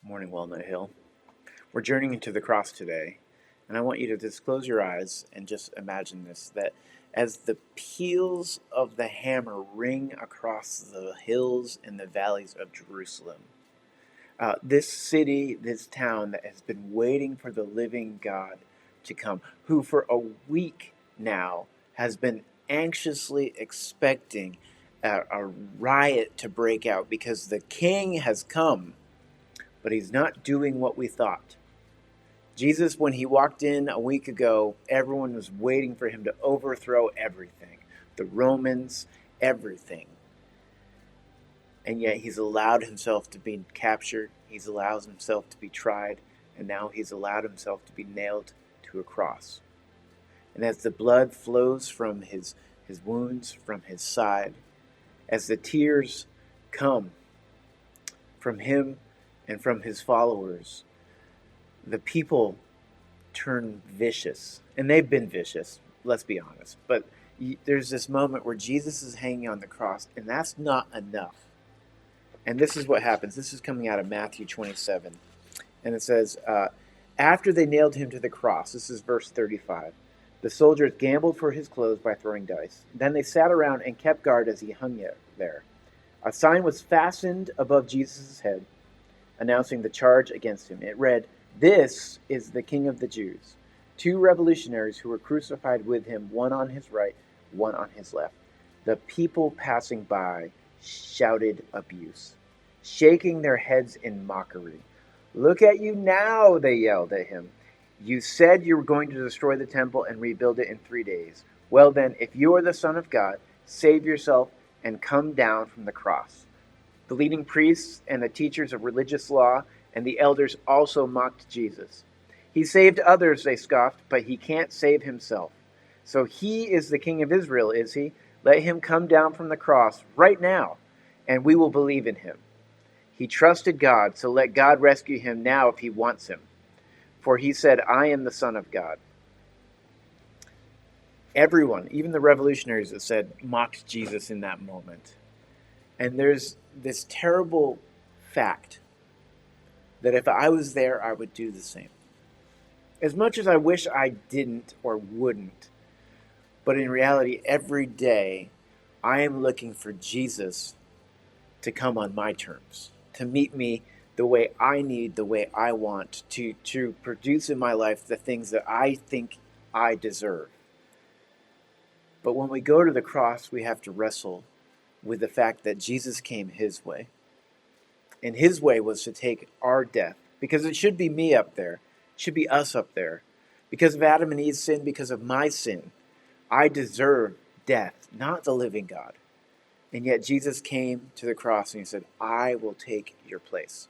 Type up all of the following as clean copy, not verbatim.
Morning, Walnut Hill. We're journeying to the cross today, and I want you to just close your eyes and just imagine this that as the peals of the hammer ring across the hills and the valleys of Jerusalem, this city, this town that has been waiting for the living God to come, who for a week now has been anxiously expecting a riot to break out because the king has come, but he's not doing what we thought. Jesus, when he walked in a week ago, everyone was waiting for him to overthrow everything, the Romans, everything. And yet he's allowed himself to be captured, he's allowed himself to be tried, and now he's allowed himself to be nailed to a cross. And as the blood flows from his wounds, from his side, as the tears come from him and from his followers, the people turn vicious. And they've been vicious, let's be honest. But there's this moment where Jesus is hanging on the cross, and that's not enough. And this is what happens. This is coming out of Matthew 27. And it says, after they nailed him to the cross, this is verse 35, the soldiers gambled for his clothes by throwing dice. Then they sat around and kept guard as he hung there. A sign was fastened above Jesus' head, announcing the charge against him. It read, "This is the King of the Jews." Two revolutionaries who were crucified with him, one on his right, one on his left. The people passing by shouted abuse, shaking their heads in mockery. "Look at you now," they yelled at him. "You said you were going to destroy the temple and rebuild it in 3 days. Well then, if you are the Son of God, save yourself and come down from the cross." The leading priests and the teachers of religious law and the elders also mocked Jesus. "He saved others," they scoffed, "but he can't save himself. So he is the King of Israel, is he? Let him come down from the cross right now, and we will believe in him. He trusted God, so let God rescue him now if he wants him. For he said, 'I am the Son of God.'" Everyone, even the revolutionaries that said, mocked Jesus in that moment. And there's this terrible fact that if I was there, I would do the same. As much as I wish I didn't or wouldn't, but in reality, every day, I am looking for Jesus to come on my terms, to meet me the way I need, the way I want, to produce in my life the things that I think I deserve. But when we go to the cross, we have to wrestle with the fact that Jesus came his way. And his way was to take our death, because it should be me up there. It should be us up there. Because of Adam and Eve's sin, because of my sin, I deserve death, not the living God. And yet Jesus came to the cross and he said, "I will take your place."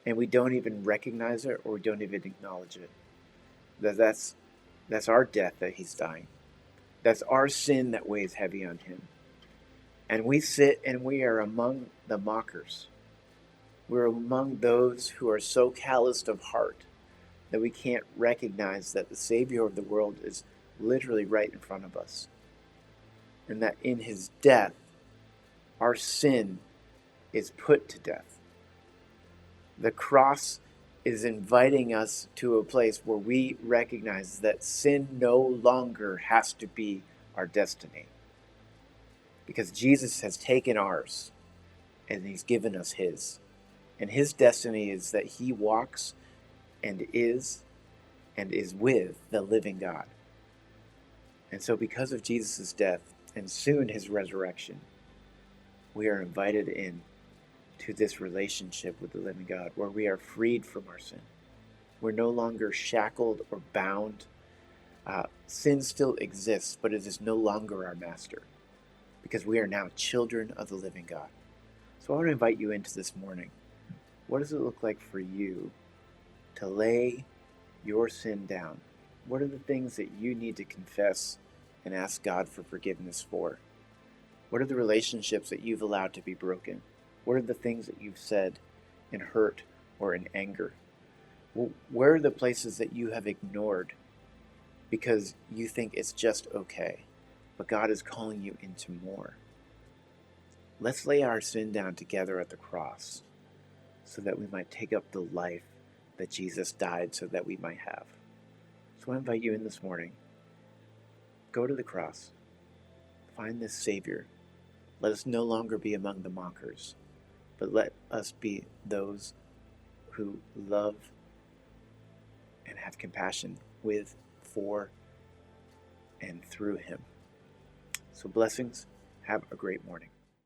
And we don't even recognize it, or we don't even acknowledge it. That's our death that he's dying. That's our sin that weighs heavy on him. And we sit and we are among the mockers. We're among those who are so calloused of heart that we can't recognize that the Savior of the world is literally right in front of us. And that in his death, our sin is put to death. The cross is inviting us to a place where we recognize that sin no longer has to be our destiny. Because Jesus has taken ours and he's given us his. And his destiny is that he walks and is with the living God. And so because of Jesus' death and soon his resurrection, we are invited in to this relationship with the living God where we are freed from our sin. We're no longer shackled or bound. Sin still exists, but it is no longer our master because we are now children of the living God. So I want to invite you into this morning. What does it look like for you to lay your sin down? What are the things that you need to confess and ask God for forgiveness for? What are the relationships that you've allowed to be broken? What are the things that you've said in hurt or in anger? Where are the places that you have ignored because you think it's just okay, but God is calling you into more? Let's lay our sin down together at the cross so that we might take up the life that Jesus died so that we might have. So I invite you in this morning, go to the cross, find this Savior. Let us no longer be among the mockers, but let us be those who love and have compassion with, for, and through him. So blessings. Have a great morning.